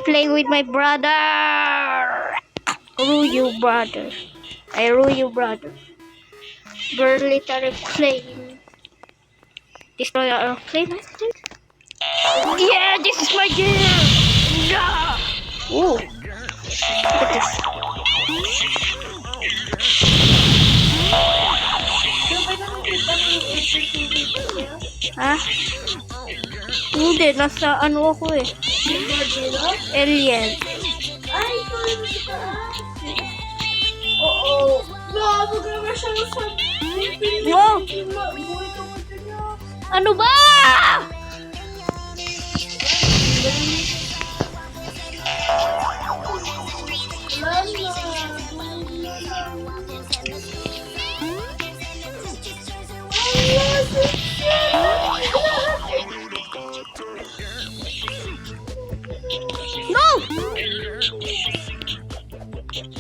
playing with my brother. Rule you, brother. I rule you, brother. Military plane. Destroy our plane. Yeah, this is my gear. Yeah. Ooh. Look at this. Ha? Hindi, nasa ano ako eh. Alien. Ay, ito yung taas. Oo. Grabe ka naman siya sa... Wow! Ano ba? No!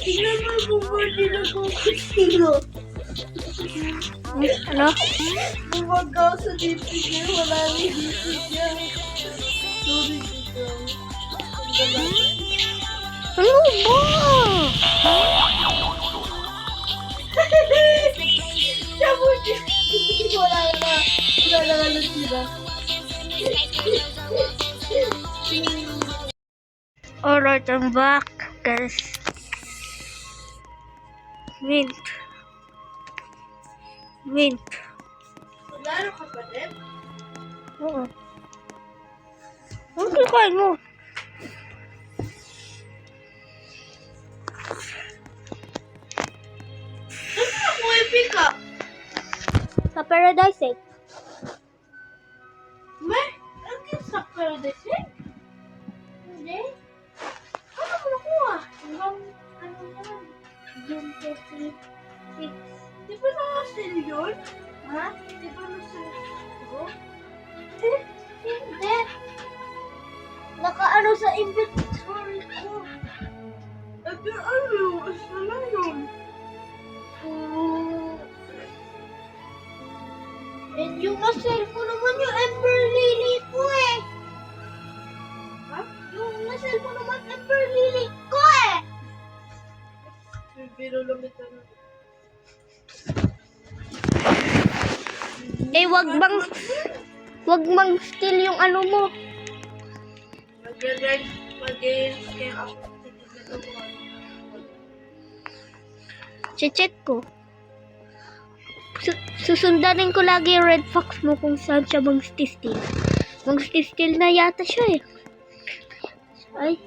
Tingnan mo yung bumagi na kung sino. Ano? Bumagaw sa dipid niya. Wala na yung dipid niya. Sorry, ikaw. Ano ba? Sabi niya. Wala na. Wala na nga sila. Alright, I'm back, guys. Mint. Lalo ka pa rin? Oo. Ano kinakain mo? Saan ako i-pick up? Sa Paradise eh. May? Ano yung sa Paradise eh? Hindi? Ano mo nakuha? Hanggang ano yan? June 26. Di ba naka-sale yun? Ha? Di ba naka-sale yun? Hindi. Nakaano sa inventory ko. Ate, ano? Asa na yun? And yung na-sell ko naman yung Ember Lily ko eh. Ha? Yung na-sell ko naman Ember Lily ko eh. Biro lang ito na. Eh, wag mang steal yung ano mo. Mag-ride kaya ako. Check ko. Susundanin ko lagi yung red fox mo kung saan siya mag-steal. Mag-steal na yata siya eh. Ay,